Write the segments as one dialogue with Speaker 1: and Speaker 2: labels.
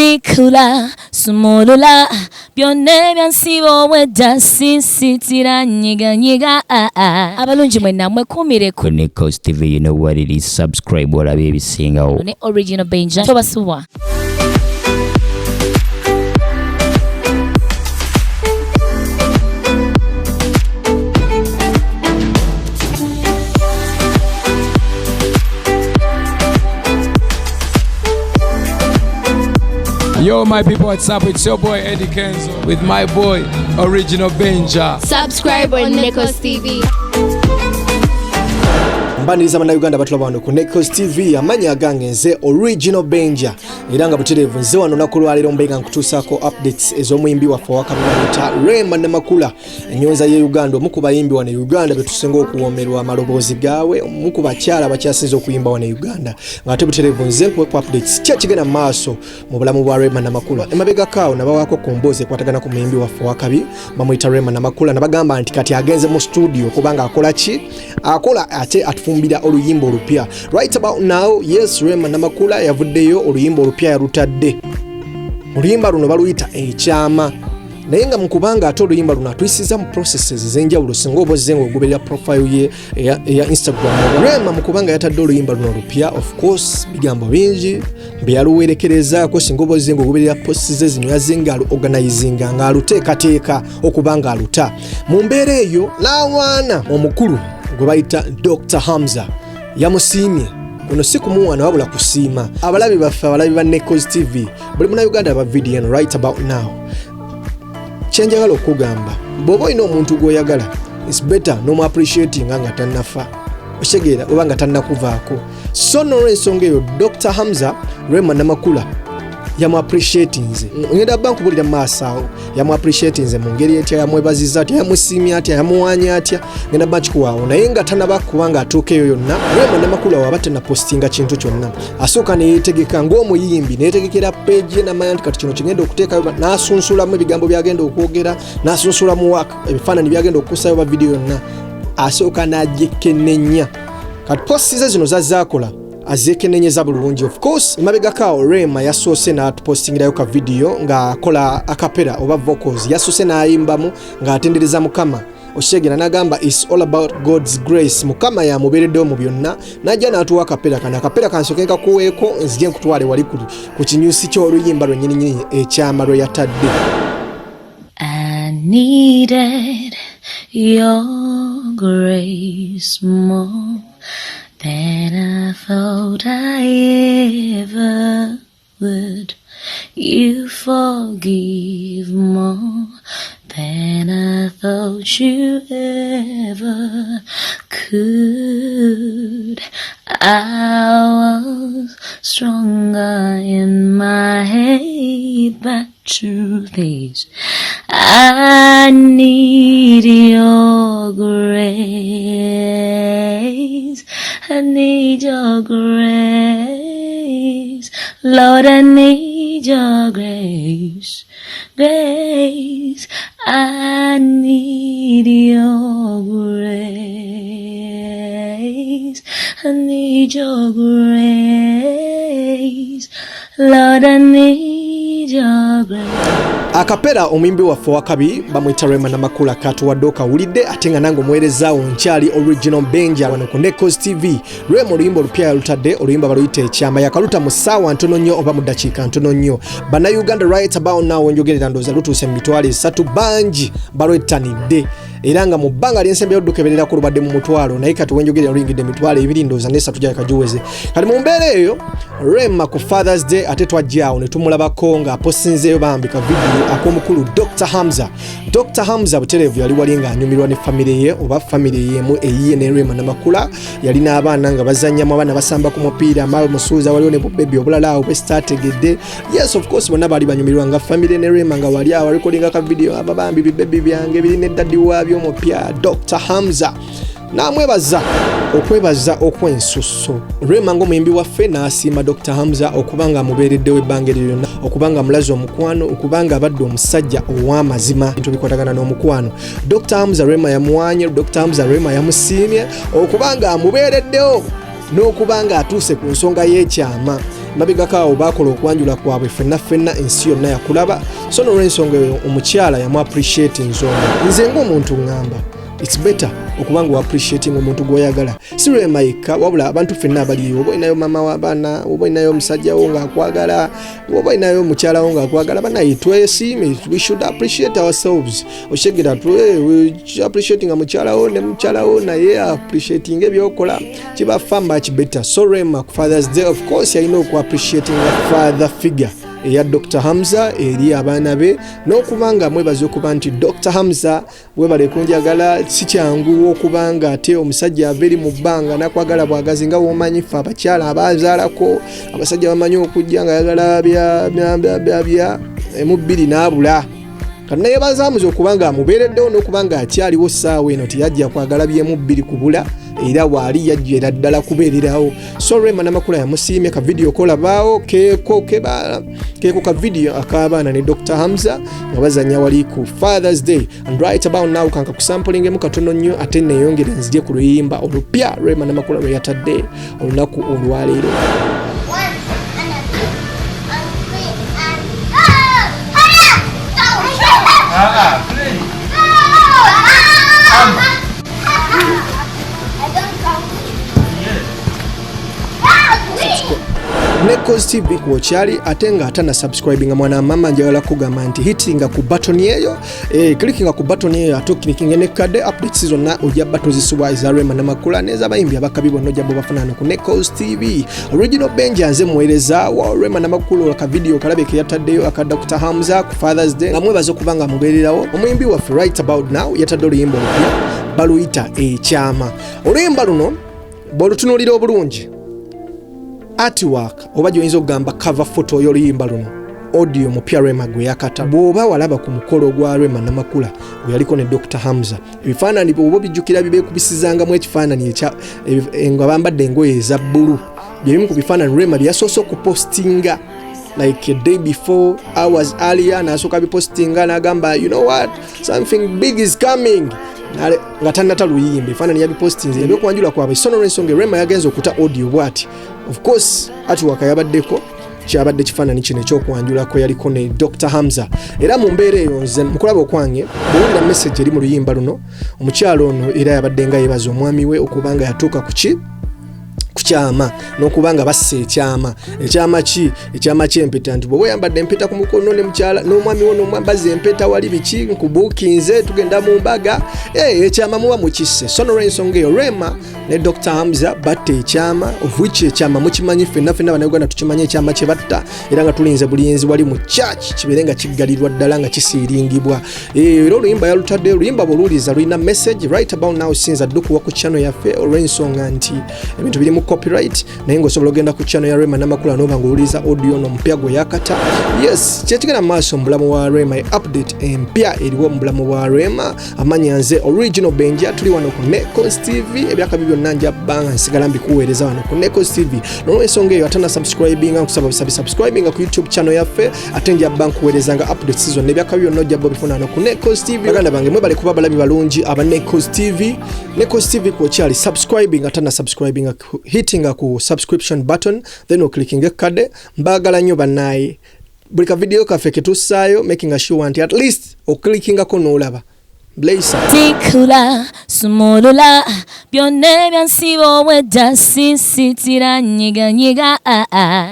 Speaker 1: Sikula sumulula byonne byansibo wedda sinsitira nyiga abalungi mwenna mwekumire ku NEKOZ TV. You know what it is. Subscribe olabe ebisingawo ne original Benja tobasubwa.
Speaker 2: Yo, my people, what's up? It's your boy Eddie Kenzo with my boy Original Benja.
Speaker 3: Subscribe on NEKOZ TV.
Speaker 4: Mbaniriza bana Uganda batula bano ku NEKOZ TV amanya agange nze Original Benja iranga buterevu nze wano nakulwalira mbenga nkutusako updates ez'omuyimbi waffe wakabita Rema Namakula enyonza ye Uganda muku bayimbi wana Uganda betusenga okuwomerwa amalobozi gawe muku bakyala bakyasinze okuyimba wana Uganda ngate buterevu nze ku updates kyakigena maaso mu bulamu bwa Rema Namakula emabega kawo nabawako komboze kwatagana ku muyimbi waffe wakabi bamuyita Rema Namakula nabagamba nti kati agenze mu studio kubanga akola ki akola ate atufumbira oluyimbo olupya right about now. Yes, Rema Namakula yavuddeyo oluyimbo olupya yarutadde. Oluyimba luno baluyita Eykyama naye nga mukubanga ate oluyimba luno atuyisiza mu processes ez'enjawulo singa obozenga ogoberera profile ye ya Instagram. Rema mukubanga yatadde oluyimba luno olupya, of course bigambo bingi byaluwerekerezaako singa obozenga ogoberera posts ze zino yazinga organizinga nga aluteekateeka okubanga aluta mu mbeera eyo n'awaana omukulu gwe bayita Dr. Hamza yamusiimye ono si kumuwana wabula kusiima abalabi baffe abalabi ba NEKOZ TV buli muna Uganda ba video right about now. Kyenjagala okugamba bw'oba olina omuntu gw'oyagala it's better no appreciating nga tannafa osegeera oba nga tannakuvaako. So n'olw'ensonga eyo Dr. Hamza Rema Namakula yamu appreciating nze ngenda banku bulira maaso awo yamu appreciating nze mu ngeri etya yamwebaziza atya yamusiimya atya yamuwaanya atya ngenda bakikuwaawo naye nga tanaba kubanga atuukeyo yonna Rema Namakula waba tannapostinga kintu kyonna asooka neyeetegeka ng'omuyimbi neyetegekera page ye namanya nti kati kino kigenda okuteekayo n'asunsulamu ebigambo byagenda okwogera n'asunsulamu ebifaananyi byagenda okukusayo ba video yonna asooka n'agyekennenya kati posti ze zino zazaakola azekenenyeza bulungi. Of course emabega kawo Rema yasoose n'atupostingirayo ka video nga akola akapera oba vocals yasoose n'ayimbamu nga atendereza Mukama oshegera n'agamba it's all about God's grace. Mukama yamubeereddewo mu byonna n'ajja n'atuwa akapera kana akapera kansooke nkakuweeko nzije nkutwale wali ku kinyusi ky'oluyimba lwennyini Eykyama lwe yatadde.
Speaker 1: I needed your grace more than I thought I ever would. You forgive more than I thought you ever could. I was stronger in my head, but truth is I need your grace. I need your grace, Lord, I need your grace, grace, I need your grace, I need your grace, Lord, I need your grace.
Speaker 4: Akapera omuyimbi waffe wakabi bamuyita Rema Namakula katuwadde okawulidde ate nga nange omuweerezaawo nkyali Original Benja wano ku NEKOZ TV. Rema oluyimba olupya yalutadde oluyimba baluyita Eykyama yakaluta mu ssaawa ntono nnyo oba mu ddakiika ntono nnyo. Bana Uganda right about now wenjogerera ndowooza lutuuse mu mitwalo 3 bangi balwettanidde era nga mu bbanga ly'ensembe y'oddukeberera ku lubadde mu mutwalo naye kati wenjogerera oluyingidde emitwalo 2 ndowooza ne 3 gyaka giweze. Kati mu mbeera eyo Rema ku Father's Day ate twajjaawo ne tumulabako nga aposinzeeyo bambika video ak'omukulu Dr. Hamza. Dr. Hamza buterevu yali wali nga anyumirwa ne family ye oba family yemu eyiye ne Rema Namakula yali n'abaana nga bazannyamu abaana basamba ku mupiira amal musuuza waliwo ne bubebi obulala awo bwesitaategedde. Yes of course bonna baali banyumirwa nga family ne Rema nga wali awo recording ka video ababambi bibebi byange biri ne daddi waabyo omupya Dr. Hamza namwebaza okwebaza okwensusso. Rema ng'omuyimbi waffe n'asiima Dr. Hamza okubanga amubeereddewo ebbanga lyonna okubanga amulaze omukwano okubanga abadde omusajja ow'amazima bintu bikwatagana n'omukwano. Dr. Hamza Rema yamuwaanye, Dr. Hamza Rema yamusiimye okubanga amubeereddewo n'okubanga atuuse ku nsonga y'ekyama. mabigakaawo bakola okwanjula kwabwe ffenna ensi yonna yakulaba so n'olw'ensonga eyo omukyala yamu appreciate nsonga nze ng'omuntu ngamba it's better okubanga appreciating omuntu gwoyagala si Rema yekka wabula abantu ffenna abaliyo oba inayo mama w'abaana oba inayo omusajja wo ng'akwagala oba inayo omukyala wo ng'akwagala banaye twesiime we should appreciate ourselves oshegera we appreciating omukyala wo ne mukyala wo naye appreciating ebyokola kiba far much better so Rema ku Father's Day of course yalina oku appreciating a father figure eya Dr. Hamza eri abaana be n'okubanga mwebaze okuba nti Dr. Hamza webale kunjagala si kyangu okubanga ate omusajja averi mu bbanga nakwagala bwagazi nga womanyi fa abakyala abazaalako abasajja bamanyi okujja nga yagala bya emubbiri n'abula kana yebazamuza okubanga amubeereddewo n'okubanga akyaliwo ssaawa eno tiyajja kwagala byemubbiri kubula era waali yajjera ddala kubeererawo so Rema Namakula yamusiimye ka video kolabaawo keeko ka video ak'abaana ne Dr. Hamza nga bazanya wali ku Father's Day and right about now kanka kusampulingemu katono nnyo ate neeyongere nzije ku luyimba olupya Rema Namakula lwe yatadde olunaku olwaleero. NEKOZ TV kwokyali ate nga atana subscribing mwana mama njagala kugamba nti hittinga ku button eyo clickinga ku button eyo atokinikinga ne kade updates zonna ojja batozisubwa za Rema Namakula neza bayimbi abakabi bonna ojja bafanana ku NEKOZ TV original Benja nze muweereza wa Rema Namakula ka video kalabeke yataddeyo aka Dr. Hamza ku Father's Day nga mwebaze okubanga mubeererawo omuyimbi waffe right about now yatadde oluyimba olupya baluyita Eykyama oluyimba luno bw'olutunuulira obulungi artwork oba gy'oyinza okugamba cover photo y'oluyimba luno audio mupya Rema gwe yakata bw'oba walaba ku mukolo gwa Rema Namakula gwe yaliko ne Dr. Hamza ebifaananyi bw'oba bijjukira bibeekubisizangamu ekifaananyi nga bambadde engoye eza bbulu byebimu ku bifaananyi Rema byasoose okupostinga like a day before hours earlier n'asooka bipostinga n'agamba you know what something big is coming nga tannata luyimba ebifaananyi yabipostinze ebyokwanjula kwabwe so n'olw'ensonga Rema yagenza okuta audio bw'ati of course artwork yabaddeko kyabadde kifaananyi kino ekyokwanjulako yaliko ne Dr. Hamza era mu mbeera eyo nze mukulaba okwange bw'owulira message eri mu luyimba luno omukyalo ono era yabadde nga yeebaza omwami we okubanga yatuuka kukyama n'okubanga basse ekyama ky'empeta nti bw'oba oyambadde empeta ku mukono ne mukyala n'omwami wo n'omwambaza empeta wali biki nkubuukinze tugenda mu mbaga ekyama muba mukisse so n'olw'ensonga eyo Rema ne Dr. Hamza batta ekyama of which ekyama mukimanyi ffenna bannayuganda tukimanyi ekyama kye batta era nga tulinze bulinzi wali mu church kibeere nga kiggalirwa ddala nga kisiiringibwa era oluyimba yalutadde oluyimba bw'oluwuliza lulina message right about now sinza ddukuwa ku channel yaffe olw'ensonga nti ebintu biri mu copyright naye ng'osobola ogenda ku channel ya Rema Namakula n'oba ng'owuliza audio n'omupya gwe yakata yes kyekigenda maaso mu bulamu bwa Rema update empya eriwo mu bulamu bwa Rema amanya nze original Benja tuli wano ku NEKOZ TV ebyakabi byonna njabba nga nsigala mbikuweereza wano ku NEKOZ TV n'olw'ensonga eyo atana subscribinga nkusaba subscribinga ku YouTube channel yaffe ate njabba nkuweerezanga updates zonna ebyakabi byonna ojja bifuna wano ku NEKOZ TV baganda bange mwebale kuba balabi balungi aba NEKOZ TV kwokyali subscribing atana subscribinga hitting ku subscription button then clicking kade mbagala nnyo bannaye buli ka video kaffe ketussaayo making sure nti at least oklikingako n'olaba Blaze
Speaker 1: tikula sumulula byonna ebyansibo wedda sinsitira nyiganyiga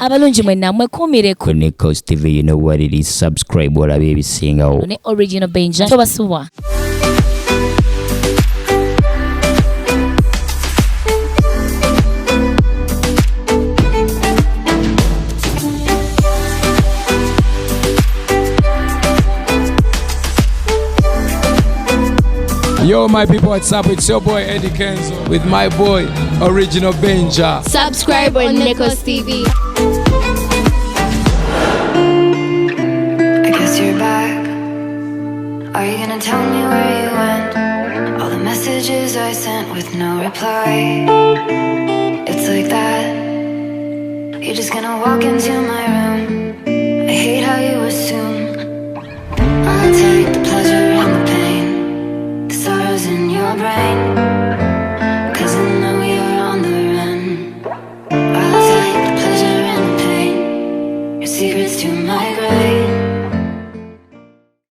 Speaker 1: abalungi mwenna mwekumire ku NEKOZ TV you know what it is subscribe olabe ebisingawo ne original Benja tobasuwa.
Speaker 2: Yo, my people, what's up? It's your boy Eykyama with my boy Original Benja.
Speaker 3: Subscribe on NEKOZ TV.
Speaker 5: I guess you're back. Are you gonna tell me where you went? All the messages I sent with no reply. It's like that. You're just gonna walk into my room